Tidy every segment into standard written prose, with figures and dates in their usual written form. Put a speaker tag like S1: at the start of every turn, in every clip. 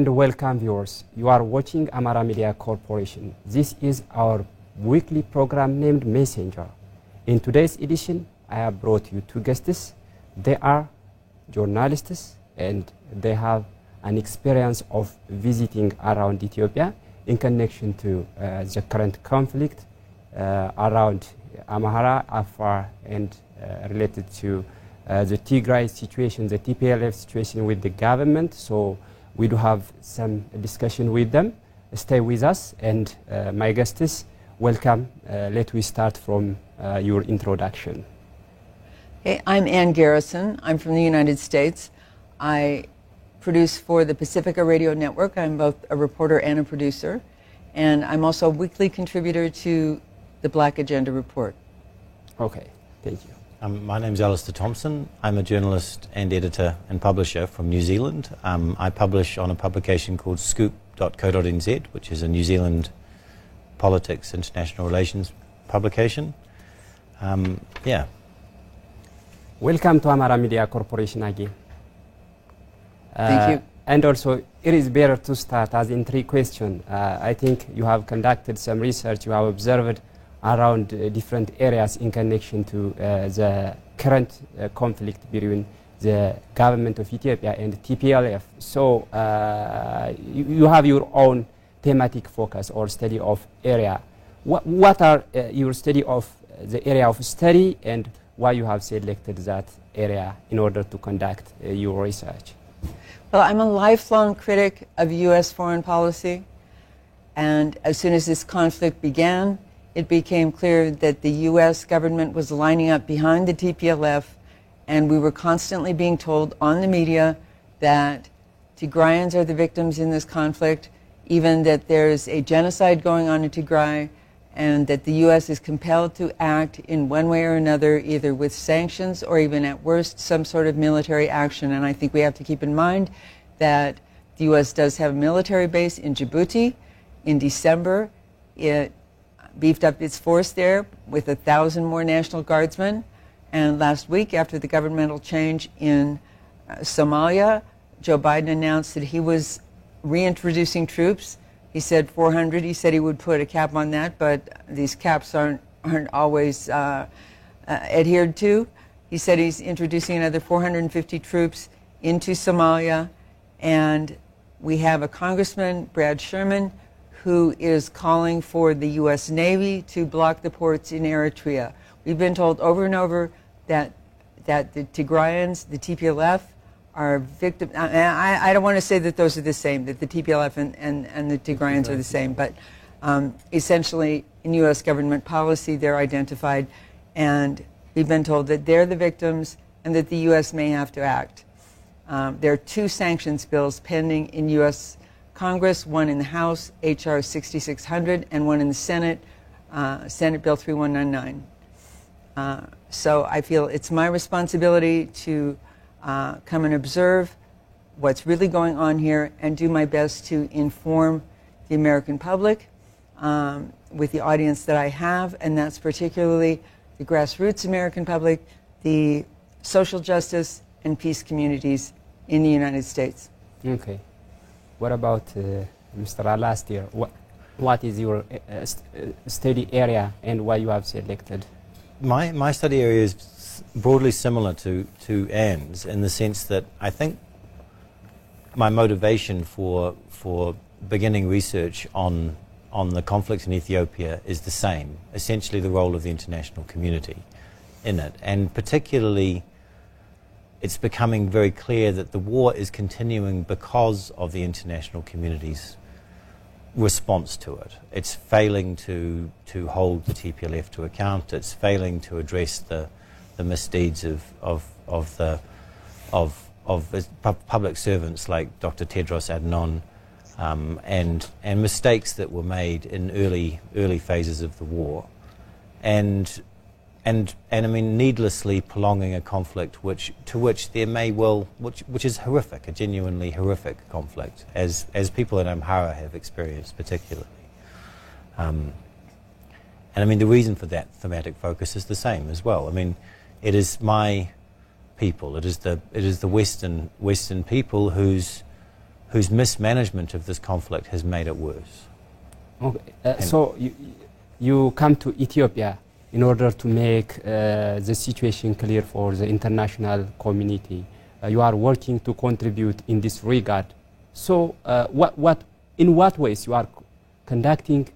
S1: And welcome viewers. You are watching Amara Media Corporation. This is our weekly program named Messenger. In today's edition, I have brought you two guests. They are journalists and they have an experience of visiting around Ethiopia in connection to the current conflict around Amhara, Afar, and related to the Tigray situation, the TPLF situation with the government. So we do have some discussion with them. Stay with us, and my guests, welcome. Let we start from your introduction.
S2: Hey, I'm Ann Garrison. I'm from the United States. I produce for the Pacifica Radio Network. I'm both a reporter and a producer. And I'm also a weekly contributor to the Black Agenda Report.
S1: Okay, thank you.
S3: My name's Alistair Thompson. I'm a journalist and editor and publisher from New Zealand. I publish on a publication called scoop.co.nz, which is a New Zealand politics, international relations publication. Yeah.
S1: Welcome to Amara Media Corporation again.
S2: Thank you.
S1: And also, it is better to start as in three questions. I think you have conducted some research, you have observed around different areas in connection to the current conflict between the government of Ethiopia and TPLF. So you have your own thematic focus or study of area. What are your study of the area of study, and why you have selected that area in order to conduct your research?
S2: Well, I'm a lifelong critic of U.S. foreign policy, and as soon as this conflict began, it became clear that the U.S. government was lining up behind the TPLF, and we were constantly being told on the media that Tigrayans are the victims in this conflict, even that there's a genocide going on in Tigray, and that the U.S. is compelled to act in one way or another, either with sanctions or even at worst some sort of military action. And I think we have to keep in mind that the U.S. does have a military base in Djibouti. In December, it beefed up its force there with 1,000 more National Guardsmen. And last week, after the governmental change in Somalia, Joe Biden announced that he was reintroducing troops. He said 400. He said he would put a cap on that, but these caps aren't always adhered to. He said he's introducing another 450 troops into Somalia. And we have a Congressman, Brad Sherman, who is calling for the U.S. Navy to block the ports in Eritrea. We've been told over and over that the Tigrayans, the TPLF, are victims. I don't want to say that those are the same, that the TPLF and the Tigrayans are the same, but essentially in U.S. government policy they're identified, and we've been told that they're the victims and that the U.S. may have to act. There are two sanctions bills pending in U.S. Congress, one in the House, H.R. 6600, and one in the Senate, Senate Bill 3199. So I feel it's my responsibility to come and observe what's really going on here and do my best to inform the American public with the audience that I have, and that's particularly the grassroots American public, the social justice and peace communities in the United States.
S1: Okay. What about Mr. Alastair? What is your study area and why you have selected?
S3: My study area is broadly similar to Anne's, in the sense that I think my motivation for beginning research on the conflict in Ethiopia is the same, essentially the role of the international community in it. And particularly, it's becoming very clear that the war is continuing because of the international community's response to it. It's failing to hold the TPLF to account. It's failing to address the misdeeds of public servants like Dr. Tedros Adhanom, and mistakes that were made in early phases of the war, and I mean needlessly prolonging a conflict which is horrific, a genuinely horrific conflict, as people in Amhara have experienced particularly. And I mean the reason for that thematic focus is the same as well. I mean, it is my people, it is the Western people whose mismanagement of this conflict has made it worse.
S1: Okay. So you come to Ethiopia in order to make the situation clear for the international community. You are working to contribute in this regard. So in what ways you are conducting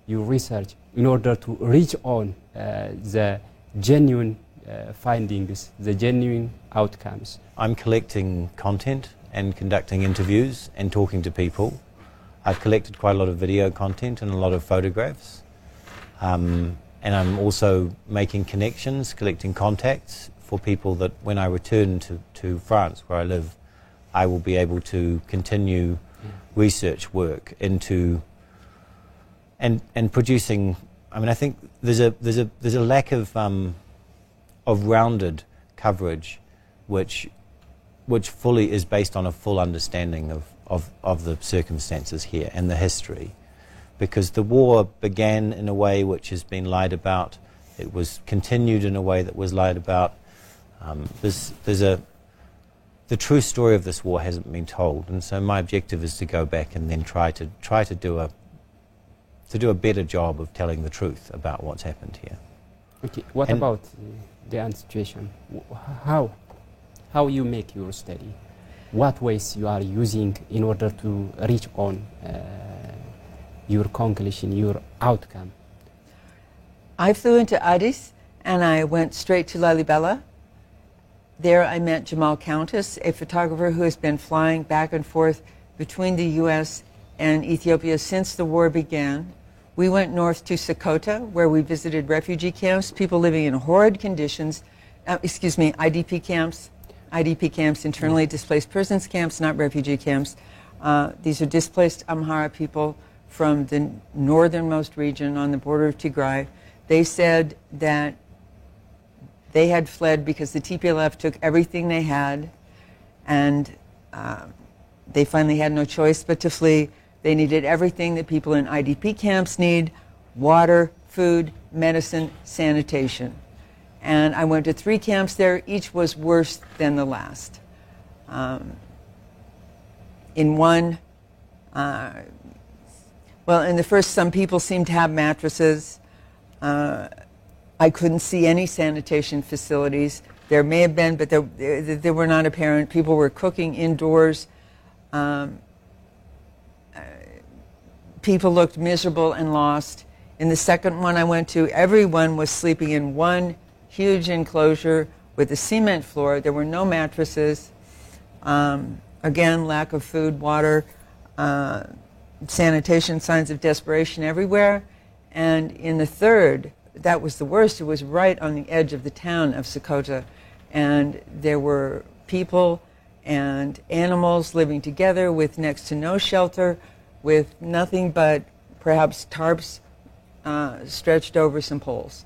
S1: your research in order to reach on the genuine findings, the genuine outcomes?
S3: I'm collecting content and conducting interviews and talking to people. I've collected quite a lot of video content and a lot of photographs. And I'm also making connections, collecting contacts for people that when I return to France, where I live, I will be able to continue research work into and producing. I mean, I think there's a lack of rounded coverage, which fully is based on a full understanding of the circumstances here and the history. Because the war began in a way which has been lied about. It was continued in a way that was lied about. The true story of this war hasn't been told, and so my objective is to go back and then try to do a better job of telling the truth about what's happened here.
S1: Okay. What about the situation? How you make your study? What ways you are using in order to reach on your conclusion, your outcome?
S2: I flew into Addis and I went straight to Lalibela. There I met Jamal Countess, a photographer who has been flying back and forth between the U.S. and Ethiopia since the war began. We went north to Sokoto, where we visited refugee camps, people living in horrid conditions, IDP camps, internally displaced persons camps, not refugee camps. These are displaced Amhara people from the northernmost region on the border of Tigray. They said that they had fled because the TPLF took everything they had, and they finally had no choice but to flee. They needed everything that people in IDP camps need: water, food, medicine, sanitation. And I went to 3 camps there. Each was worse than the last. In one, well, in the first, some people seemed to have mattresses. I couldn't see any sanitation facilities. There may have been, but they were not apparent. People were cooking indoors. People looked miserable and lost. In the second one I went to, everyone was sleeping in one huge enclosure with a cement floor. There were no mattresses. Again, lack of food, water, sanitation, signs of desperation everywhere. And in the third, that was the worst. It was right on the edge of the town of Sokoto. And there were people and animals living together with next to no shelter, with nothing but perhaps tarps stretched over some poles.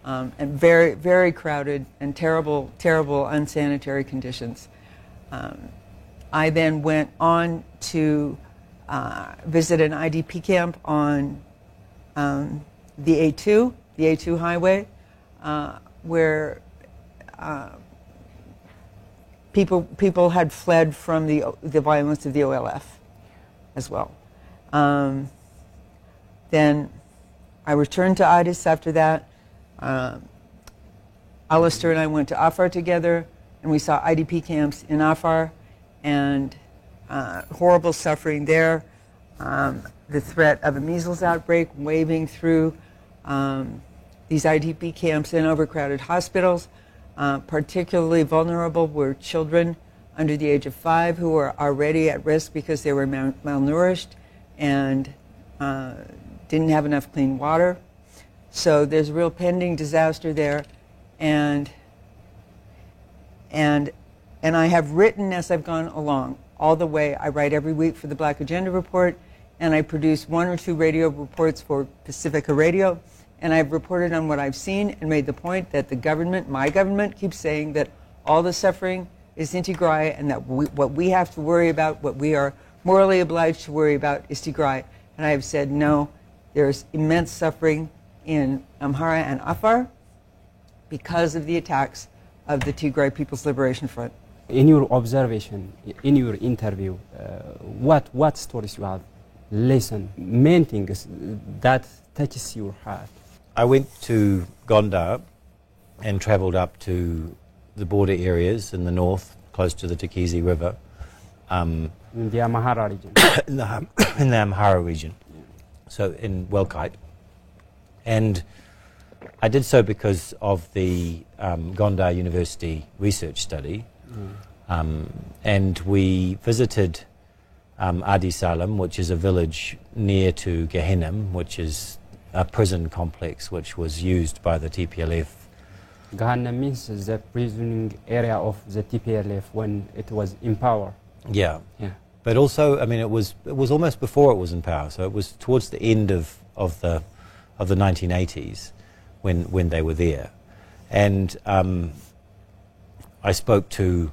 S2: And very, very crowded and terrible, terrible unsanitary conditions. I then went on to visit an IDP camp on the A2 highway, where people had fled from the violence of the OLF as well. Then I returned to Addis after that. Alistair and I went to Afar together, and we saw IDP camps in Afar, and horrible suffering there. The threat of a measles outbreak waving through these IDP camps and overcrowded hospitals. Particularly vulnerable were children under the age of 5 who were already at risk because they were malnourished and didn't have enough clean water. So there's a real pending disaster there, and I have written as I've gone along all the way. I write every week for the Black Agenda Report, and I produce 1 or 2 radio reports for Pacifica Radio, and I've reported on what I've seen and made the point that the government, my government, keeps saying that all the suffering is in Tigray, and that what we have to worry about, what we are morally obliged to worry about, is Tigray. And I have said no, there's immense suffering in Amhara and Afar because of the attacks of the Tigray People's Liberation Front.
S1: In your observation, in your interview, what stories you have listened, main things that touches your heart?
S3: I went to Gondar and travelled up to the border areas in the north, close to the Tikisi River.
S1: In the Amhara region.
S3: in the Amhara region, so in Welkite. And I did so because of the Gondar University research study. And we visited Adi Salam, which is a village near to Gehenna, which is a prison complex which was used by the TPLF.
S1: Gehenna means the prison area of the TPLF when it was in power.
S3: Yeah.
S1: Yeah.
S3: But also, I mean, it was almost before it was in power, so it was towards the end of the 1980s when they were there. And I spoke to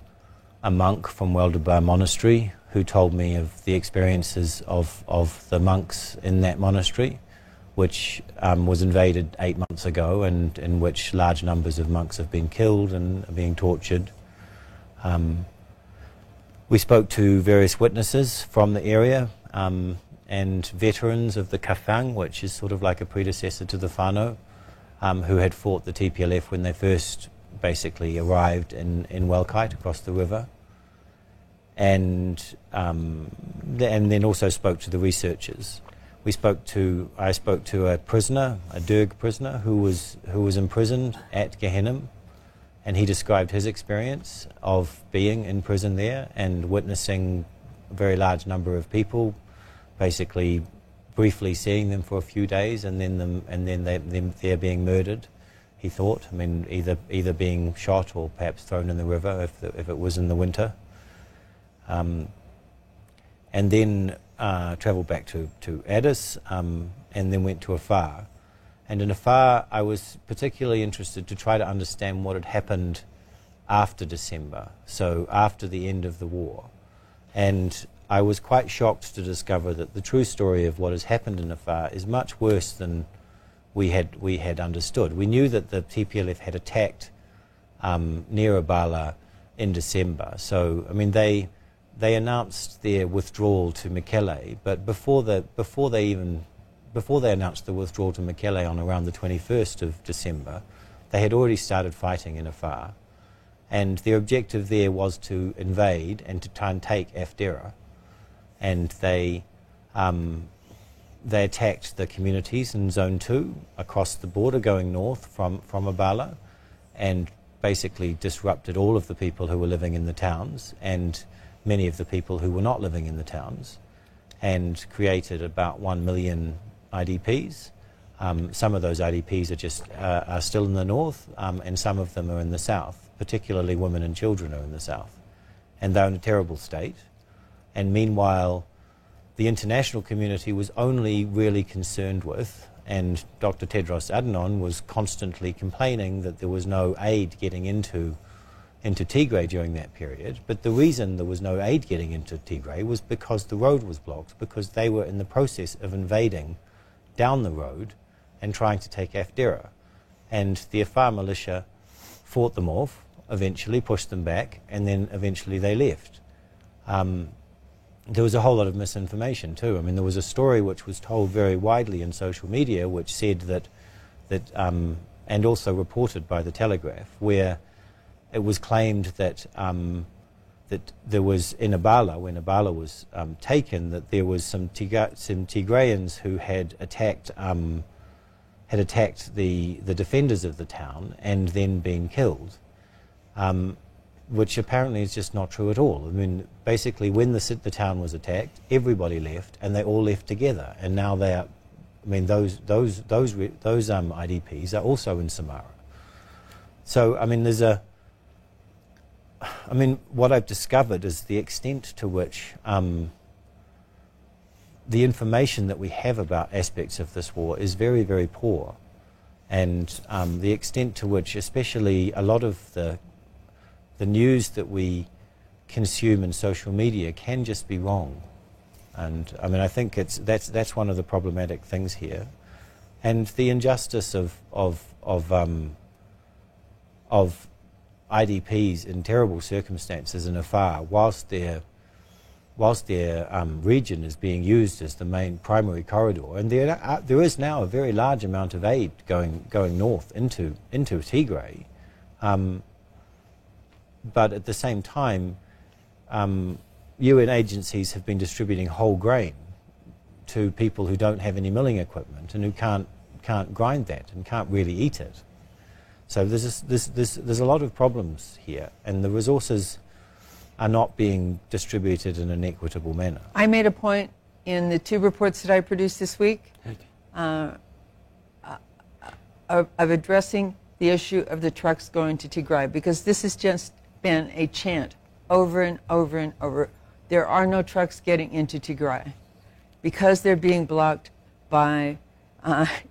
S3: a monk from Weldabar Monastery who told me of the experiences of the monks in that monastery, which was invaded 8 months ago, and in which large numbers of monks have been killed and are being tortured. We spoke to various witnesses from the area and veterans of the Kafang, which is sort of like a predecessor to the Whānau, who had fought the TPLF when they first basically arrived in Welkite across the river. And then also spoke to the researchers. I spoke to a prisoner, a Derg prisoner, who was imprisoned at Gehenna, and he described his experience of being in prison there and witnessing a very large number of people, basically briefly seeing them for a few days, and then they're being murdered. He thought, I mean, either being shot or perhaps thrown in the river if it was in the winter. And then travelled back to Addis, and then went to Afar. And in Afar, I was particularly interested to try to understand what had happened after December, so after the end of the war. And I was quite shocked to discover that the true story of what has happened in Afar is much worse than we had understood. We knew that the TPLF had attacked near Abala in December. So, I mean, they announced their withdrawal to Mekelle, but before they announced the withdrawal to Mekelle on around the 21st of December, they had already started fighting in Afar. And their objective there was to invade and to try and take Afdera. And they attacked the communities in Zone 2 across the border going north from Abala, and basically disrupted all of the people who were living in the towns and many of the people who were not living in the towns, and created about 1 million IDPs. Some of those IDPs are still in the north, and some of them are in the south, particularly women and children are in the south. And they're in a terrible state. And meanwhile, the international community was only really concerned with, and Dr. Tedros Adhanom was constantly complaining that there was no aid getting into Tigray during that period. But the reason there was no aid getting into Tigray was because the road was blocked, because they were in the process of invading down the road and trying to take Afdera. And the Afar militia fought them off, eventually pushed them back, and then eventually they left. There was a whole lot of misinformation too. I mean, there was a story which was told very widely in social media which said that and also reported by the Telegraph, where it was claimed that that there was in Abala, when Abala was taken, that there was some Tigrayans who had attacked the defenders of the town and then been killed, which apparently is just not true at all. I mean, basically, when the town was attacked, everybody left, and they all left together, and now they are. I mean, those IDPs are also in Samara. So, I mean, what I've discovered is the extent to which the information that we have about aspects of this war is very, very poor, and the extent to which, especially a lot of the news that we consume in social media can just be wrong. And I mean, I think that's one of the problematic things here, and the injustice of IDPs in terrible circumstances in Afar, whilst their region is being used as the main primary corridor, and there is now a very large amount of aid going north into Tigray, but at the same time, UN agencies have been distributing whole grain to people who don't have any milling equipment and who can't grind that and can't really eat it. So there's a lot of problems here, and the resources are not being distributed in an equitable manner.
S2: I made a point in the 2 reports that I produced this week of addressing the issue of the trucks going to Tigray, because this has just been a chant over and over and over. There are no trucks getting into Tigray because they're being blocked by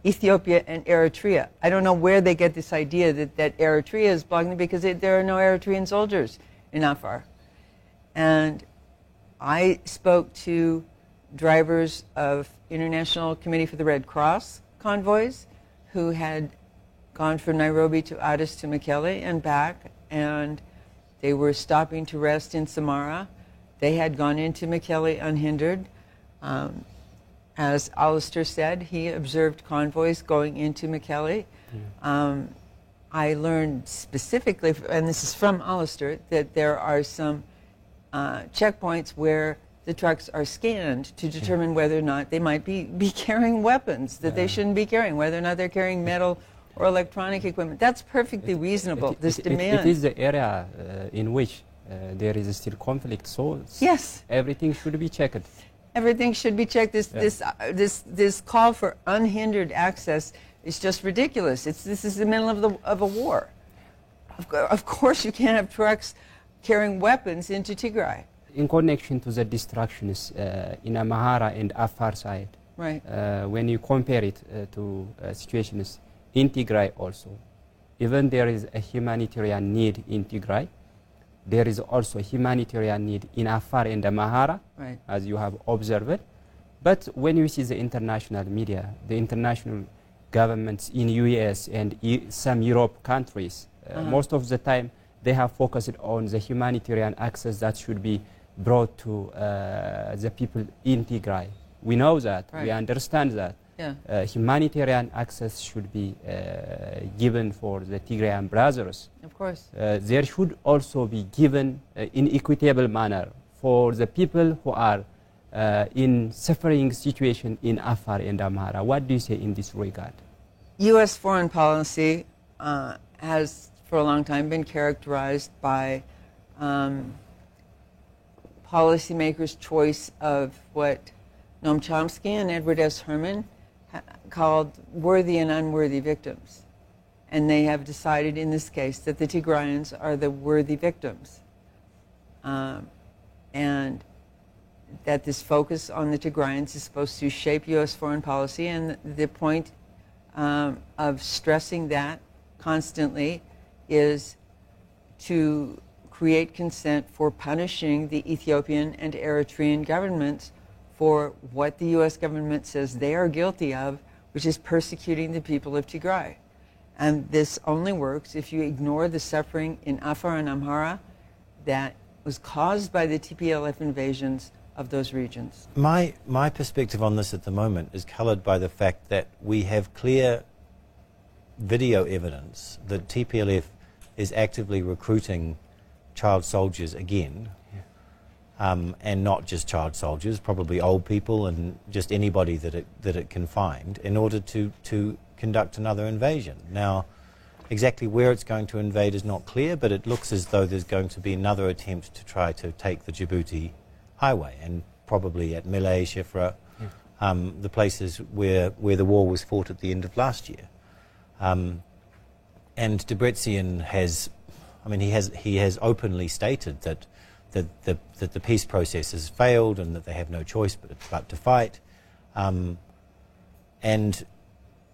S2: Ethiopia and Eritrea. I don't know where they get this idea that Eritrea is blocking, because there are no Eritrean soldiers in Afar. And I spoke to drivers of International Committee for the Red Cross convoys who had gone from Nairobi to Addis to Mekelle and back, and they were stopping to rest in Samara. They had gone into Mekelle unhindered. As Alistair said, he observed convoys going into Mekelle. I learned specifically, and this is from Alistair, that there are some checkpoints where the trucks are scanned to determine whether or not they might be carrying weapons that they shouldn't be carrying, whether or not they're carrying metal or electronic equipment. That's perfectly reasonable, this demand.
S1: It is the area in which there is still conflict, so
S2: yes,
S1: everything should be checked.
S2: Everything should be checked. This call for unhindered access is just ridiculous. This is the middle of a war. Of course, you can't have trucks carrying weapons into Tigray.
S1: In connection to the destructions in Amhara and Afar side,
S2: right?
S1: When you compare it to situations in Tigray also, even there is a humanitarian need in Tigray, there is also a humanitarian need in Afar and Amhara,
S2: right,
S1: as you have observed. But when you see the international media, the international governments in US and some Europe countries, most of the time they have focused on the humanitarian access that should be brought to the people in Tigray. We know that,
S2: right,
S1: we understand that.
S2: Yeah.
S1: Humanitarian access should be given for the Tigrayan brothers.
S2: Of course.
S1: There should also be given in equitable manner for the people who are in suffering situation in Afar and Amhara. What do you say in this regard?
S2: U.S. foreign policy has for a long time been characterized by policymakers' choice of what Noam Chomsky and Edward S. Herman called worthy and unworthy victims. And they have decided in this case that the Tigrayans are the worthy victims. And that this focus on the Tigrayans is supposed to shape U.S. foreign policy, and the point of stressing that constantly is to create consent for punishing the Ethiopian and Eritrean governments for what the U.S. government says they are guilty of, which is persecuting the people of Tigray. And this only works if you ignore the suffering in Afar and Amhara that was caused by the TPLF invasions of those regions.
S3: My perspective on this at the moment is coloured by the fact that we have clear video evidence that TPLF is actively recruiting child soldiers again, and not just child soldiers, probably old people and just anybody that it can find, in order to conduct another invasion. Now, exactly where it's going to invade is not clear, but it looks as though there's going to be another attempt to try to take the Djibouti highway, and probably at Mele, Shifra, the places where the war was fought at the end of last year. And Debretsion has, he has openly stated that the peace process has failed and that they have no choice but to fight. And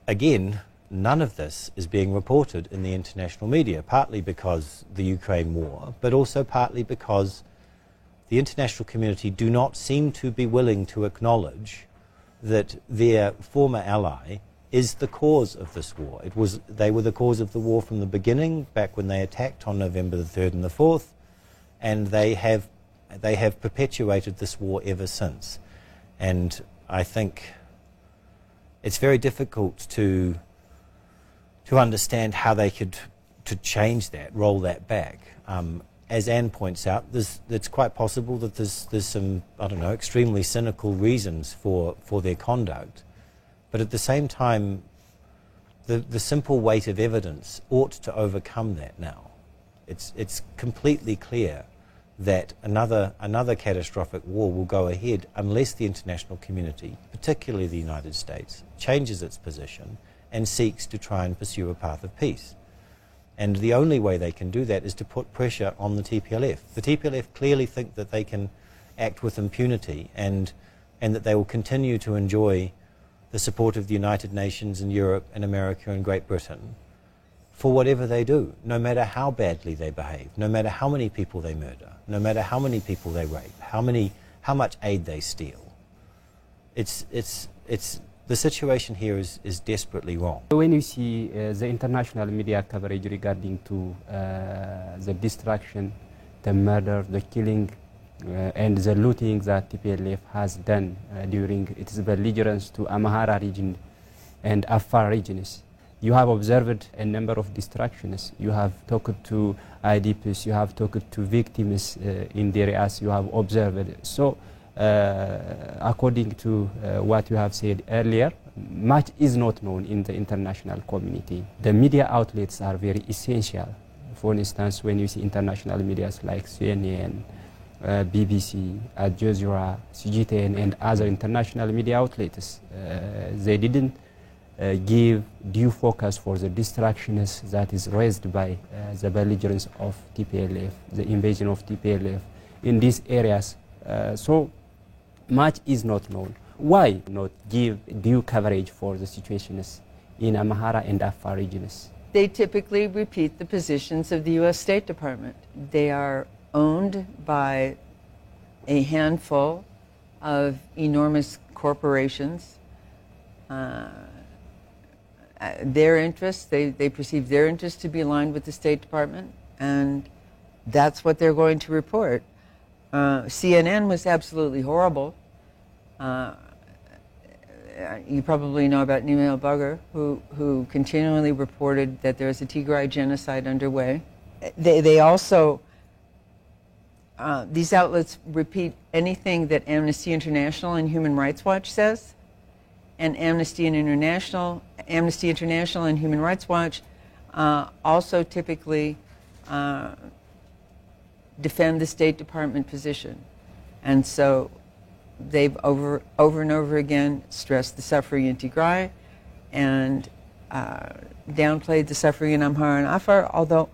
S3: again, none of this is being reported in the international media, partly because the Ukraine war, but also partly because the international community do not seem to be willing to acknowledge that their former ally is the cause of this war. They were the cause of the war from the beginning, back when they attacked on November the 3rd and the 4th, and they have perpetuated this war ever since. And I think it's very difficult to understand how they could change that, roll that back. As Anne points out, it's quite possible that there's some, I don't know, extremely cynical reasons for their conduct. But at the same time, the simple weight of evidence ought to overcome that now. It's completely clear that another catastrophic war will go ahead unless the international community, particularly the United States, changes its position and seeks to try and pursue a path of peace. And the only way they can do that is to put pressure on the TPLF. The TPLF clearly think that they can act with impunity and that they will continue to enjoy the support of the United Nations and Europe and America and Great Britain for whatever they do, no matter how badly they behave, no matter how many people they murder, no matter how many people they rape, how much aid they steal. The situation here is desperately wrong.
S1: When you see the international media coverage regarding to the destruction, the murder, the killing, and the looting that TPLF has done during its belligerence to Amhara region and Afar regions, you have observed a number of destructions. You have talked to IDPs, you have talked to victims in the areas you have observed. So, according to what you have said earlier, much is not known in the international community. The media outlets are very essential. For instance, when you see international media like CNN, BBC, Al Jazeera, CGTN, and other international media outlets, they didn't give due focus for the destructions that is raised by the belligerence of TPLF, the invasion of TPLF in these areas. So much is not known. Why not give due coverage for the situations in Amhara and Afar regions?
S2: They typically repeat the positions of the U.S. State Department. They are owned by a handful of enormous corporations. Their interests, they perceive their interests to be aligned with the State Department, and that's what they're going to report. CNN was absolutely horrible. You probably know about Nimel Bugger, who continually reported that there's a Tigray genocide underway. They also, these outlets repeat anything that Amnesty International and Human Rights Watch says, and Amnesty International and Human Rights Watch also typically defend the State Department position. And so they've over and over again stressed the suffering in Tigray and downplayed the suffering in Amhara and Afar, although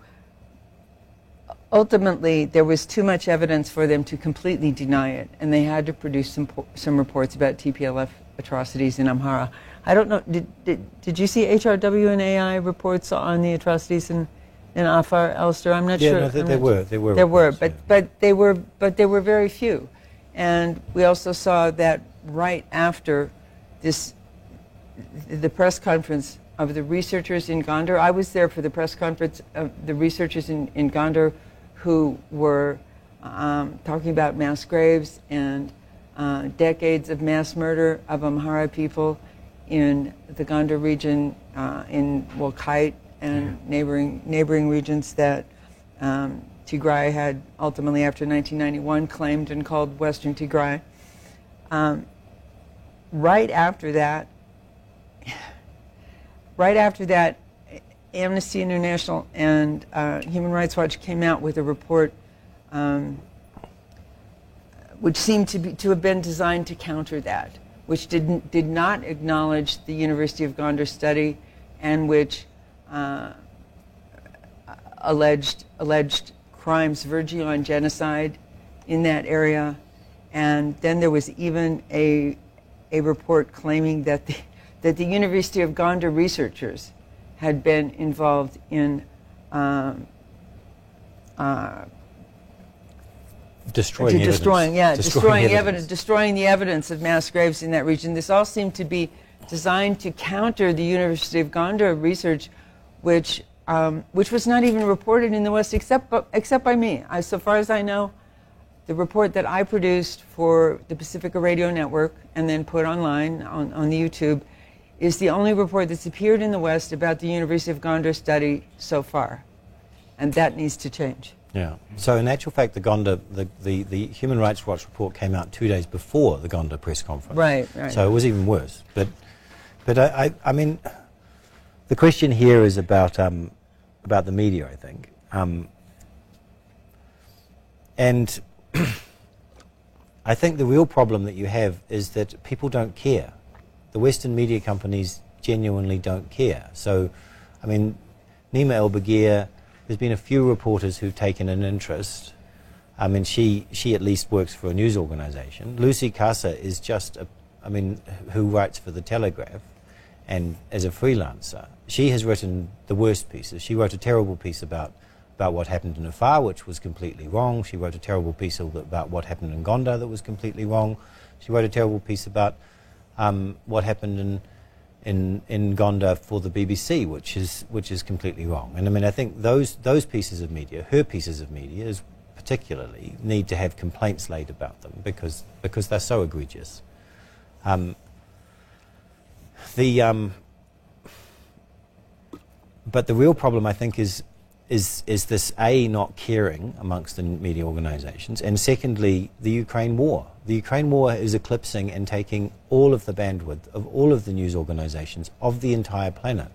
S2: ultimately there was too much evidence for them to completely deny it, and they had to produce some reports about TPLF atrocities in Amhara. I don't know, did you see HRW and AI reports on the atrocities in Afar, Alistair? I'm not sure.
S3: No, there were
S2: reports, but they were very few. And we also saw that right after the press conference of the researchers in Gondar. I was there for the press conference of the researchers in Gondar who were talking about mass graves and decades of mass murder of Amhara people in the Gondar region, in Wolkite and neighboring regions that Tigray had ultimately, after 1991, claimed and called Western Tigray. Right after that, Amnesty International and Human Rights Watch came out with a report which seemed to have been designed to counter that, which did not acknowledge the University of Gondar study, and which alleged crimes verging on genocide in that area. And then there was even a report claiming that the University of Gondar researchers had been involved in destroying the evidence of mass graves in that region. This all seemed to be designed to counter the University of Gondar research, which was not even reported in the West except by me. So far as I know, the report that I produced for the Pacifica Radio Network and then put online on the YouTube is the only report that's appeared in the West about the University of Gondar study so far. And that needs to change.
S3: Yeah. So in actual fact, the Gondar, the Human Rights Watch report came out 2 days before the Gondar press conference.
S2: Right.
S3: So it was even worse. But I mean, the question here is about the media, I think. And I think the real problem that you have is that people don't care. The Western media companies genuinely don't care. So, I mean, Nima El-Bagir, there's been a few reporters who've taken an interest. I mean, she at least works for a news organisation. Lucy Casa is just who writes for The Telegraph and as a freelancer. She has written the worst pieces. She wrote a terrible piece about what happened in Afar, which was completely wrong. She wrote a terrible piece about what happened in Gondar that was completely wrong. She wrote a terrible piece about what happened in Gondar for the BBC, which is completely wrong. And I mean, I think those pieces of media, her pieces of media, particularly need to have complaints laid about them because they're so egregious. But the real problem, I think, is this, A, not caring amongst the media organisations, and secondly, the Ukraine war. The Ukraine war is eclipsing and taking all of the bandwidth of all of the news organisations of the entire planet.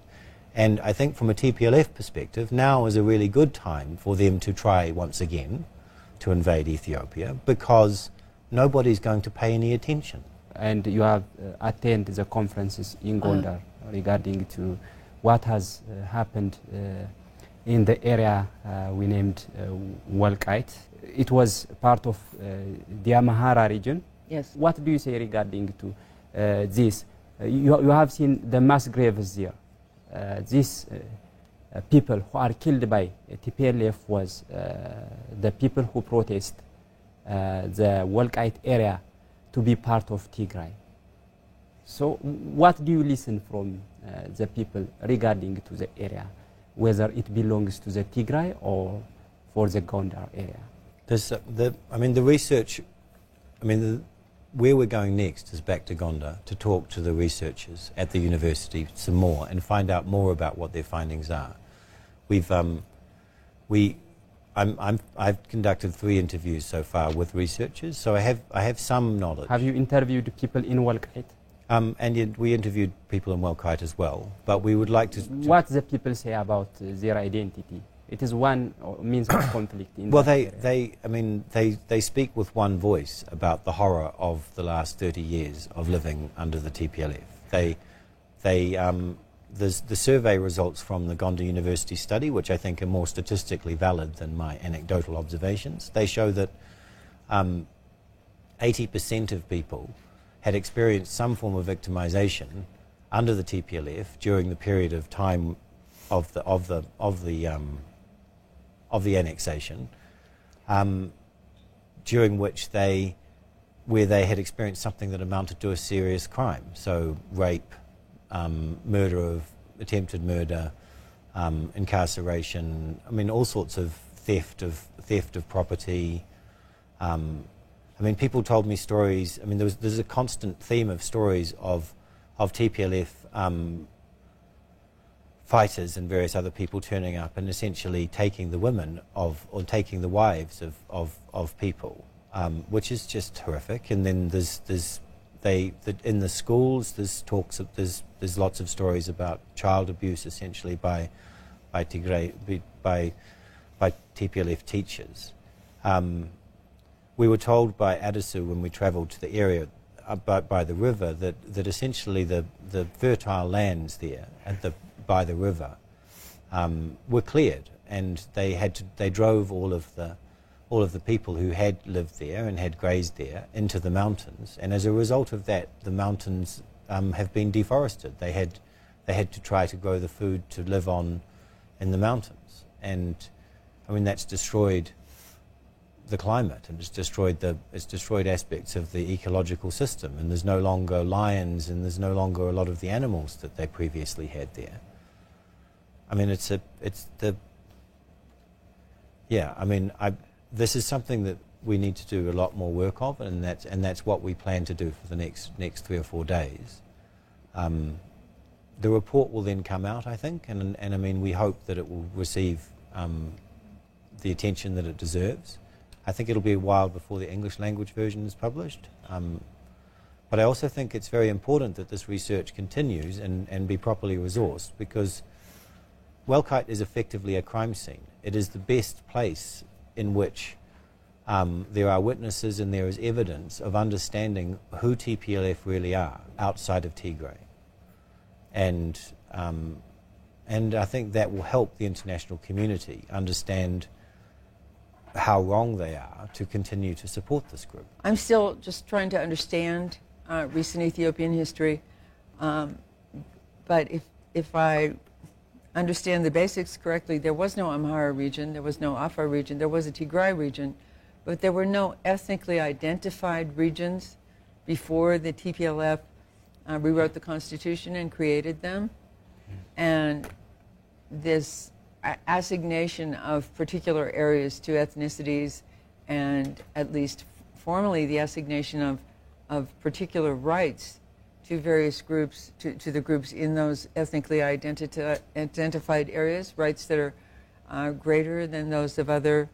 S3: And I think from a TPLF perspective, now is a really good time for them to try once again to invade Ethiopia because nobody's going to pay any attention.
S1: And you have attended the conferences in Gondar regarding to what has happened in the area we named Walqait. It was part of the Amhara region.
S2: Yes.
S1: What do you say regarding to this? You have seen the mass graves there. These people who are killed by TPLF was the people who protest the Walqait area to be part of Tigray. So what do you listen from the people regarding to the area, whether it belongs to the Tigray or for the Gondar area?
S3: The research, where we're going next is back to Gondar to talk to the researchers at the university some more and find out more about what their findings are. I've conducted 3 interviews so far with researchers, so I have some knowledge.
S1: Have you interviewed people in Walqait?
S3: And yet we interviewed people in Walqait as well, but we would like to...
S1: What the people say about their identity? It is one means of conflict in
S3: well,
S1: that area.
S3: they speak with one voice about the horror of the last 30 years of living under the TPLF. The survey results from the Gondar University study, which I think are more statistically valid than my anecdotal observations. They show that 80% of people had experienced some form of victimization under the TPLF during the period of time of the annexation, during which where they had experienced something that amounted to a serious crime, so rape, attempted murder, incarceration. All sorts of theft of property. People told me stories. There's a constant theme of stories of TPLF fighters and various other people turning up and essentially taking the women or taking the wives of people, which is just horrific. And then in the schools there's lots of stories about child abuse, essentially by TPLF teachers. We were told by Adisu when we travelled to the area by the river that essentially the fertile lands there by the river were cleared, and they drove all of the people who had lived there and had grazed there into the mountains, and as a result of that, the mountains have been deforested. They had to try to grow the food to live on in the mountains, and that's destroyed the climate, and it's destroyed aspects of the ecological system, and there's no longer lions, and there's no longer a lot of the animals that they previously had there. I mean, this is something that we need to do a lot more work of, and that's what we plan to do for the next 3 or 4 days. The report will then come out, I think, and I mean, we hope that it will receive the attention that it deserves. I think it'll be a while before the English language version is published. But I also think it's very important that this research continues and be properly resourced, because Welkite is effectively a crime scene. It is the best place in which there are witnesses and there is evidence of understanding who TPLF really are outside of Tigray. And I think that will help the international community understand how wrong they are to continue to support this group.
S2: I'm still just trying to understand recent Ethiopian history, but if I understand the basics correctly, there was no Amhara region, there was no Afar region, there was a Tigray region, but there were no ethnically identified regions before the TPLF rewrote the Constitution and created them. And this assignation of particular areas to ethnicities, and at least formally the assignation of particular rights to various groups, to the groups in those ethnically identified areas, rights that are greater than those of other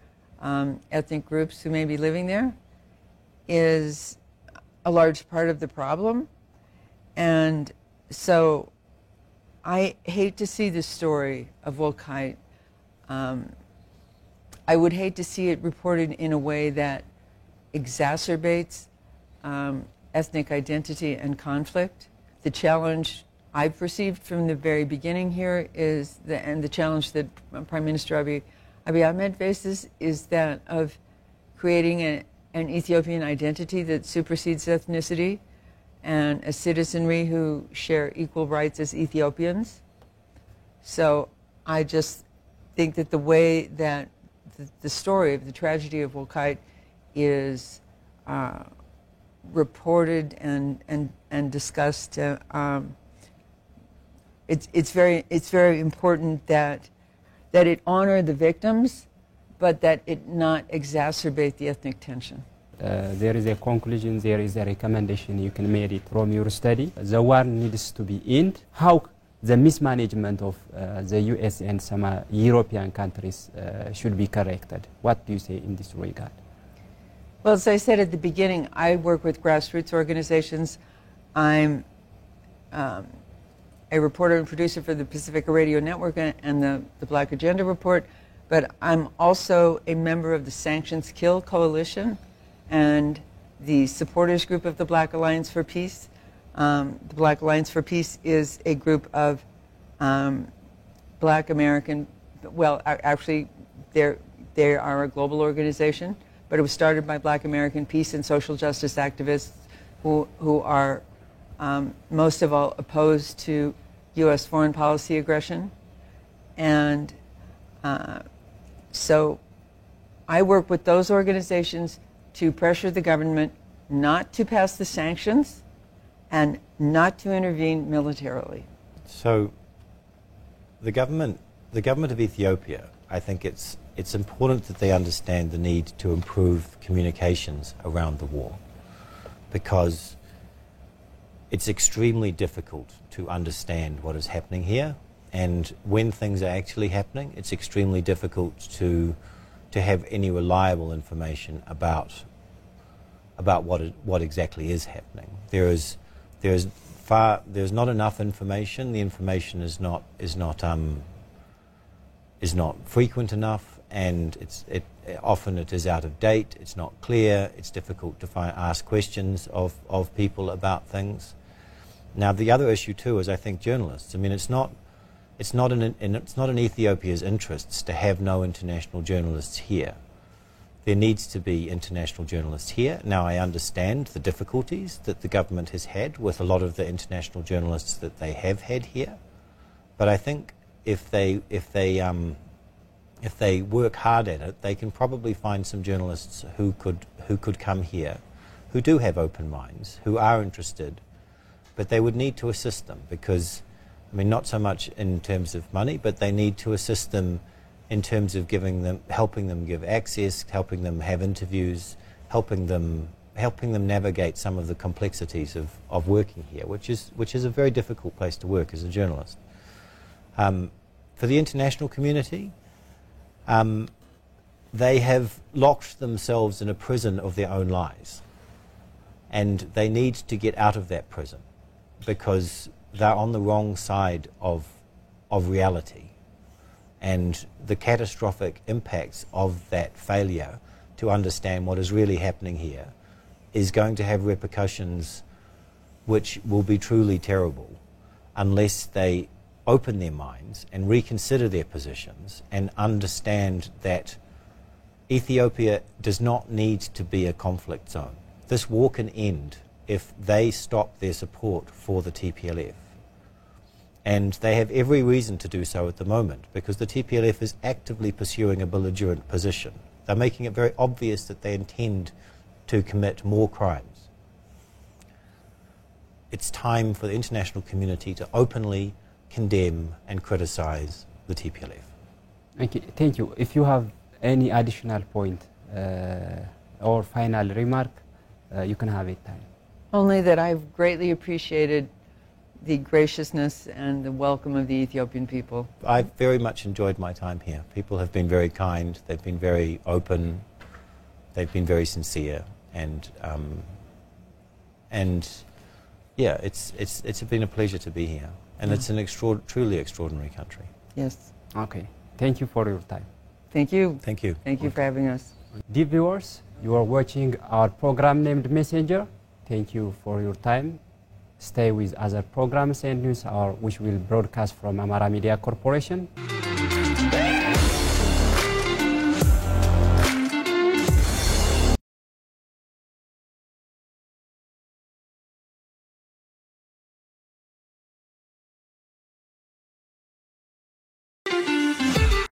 S2: ethnic groups who may be living there, is a large part of the problem. And so I hate to see the story of Welkite. I would hate to see it reported in a way that exacerbates ethnic identity and conflict. The challenge I've perceived from the very beginning here is, and the challenge that Prime Minister Abiy Ahmed faces, is that of creating an Ethiopian identity that supersedes ethnicity, and a citizenry who share equal rights as Ethiopians. So I just think that the way that the story of the tragedy of Welkite is reported and discussed, it's very important that it honor the victims, but that it not exacerbate the ethnic tension.
S1: There is a conclusion, there is a recommendation you can make it from your study. The war needs to be ended. How the mismanagement of the US and some European countries should be corrected? What do you say in this regard?
S2: Well, as I said at the beginning, I work with grassroots organizations. I'm a reporter and producer for the Pacifica Radio Network and the Black Agenda Report, but I'm also a member of the Sanctions Kill Coalition and the supporters group of the Black Alliance for Peace. The Black Alliance for Peace is a group of Black American, well, actually, they are a global organization, but it was started by Black American peace and social justice activists who are most of all opposed to U.S. foreign policy aggression. And so I work with those organizations to pressure the government not to pass the sanctions and not to intervene militarily.
S3: So the government of Ethiopia, I think it's important that they understand the need to improve communications around the war, because it's extremely difficult to understand what is happening here, and when things are actually happening, it's extremely difficult to have any reliable information about what exactly is happening. There's not enough information. The information is not frequent enough, and often it is out of date. It's not clear. It's difficult to ask questions of people about things. Now, the other issue too is, I think, journalists. I mean, it's not in Ethiopia's interests to have no international journalists here. There needs to be international journalists here. Now, I understand the difficulties that the government has had with a lot of the international journalists that they have had here, but I think if they if they work hard at it, they can probably find some journalists who could come here, who do have open minds, who are interested, but they would need to assist them because, I mean, not so much in terms of money, but they need to assist them in terms of helping them give access, helping them have interviews, helping them navigate some of the complexities of working here, which is a very difficult place to work as a journalist. For the international community, they have locked themselves in a prison of their own lies, and they need to get out of that prison because they're on the wrong side of reality. And the catastrophic impacts of that failure to understand what is really happening here is going to have repercussions which will be truly terrible unless they open their minds and reconsider their positions and understand that Ethiopia does not need to be a conflict zone. This war can end if they stop their support for the TPLF. And they have every reason to do so at the moment because the TPLF is actively pursuing a belligerent position. They're making it very obvious that they intend to commit more crimes. It's time for the international community to openly condemn and criticize the TPLF.
S1: Okay, thank you. If you have any additional point or final remark, you can have it time.
S2: Only that I've greatly appreciated the graciousness and the welcome of the Ethiopian people.
S3: I've very much enjoyed my time here. People have been very kind, they've been very open, they've been very sincere, and yeah, it's been a pleasure to be here, and it's an truly extraordinary country.
S2: Yes.
S1: Okay, thank you for your time.
S2: Thank you.
S3: Thank you.
S2: Thank you for having us.
S1: Dear viewers, you are watching our program named Messenger. Thank you for your time. Stay with other programs and news which will broadcast from Amara Media Corporation.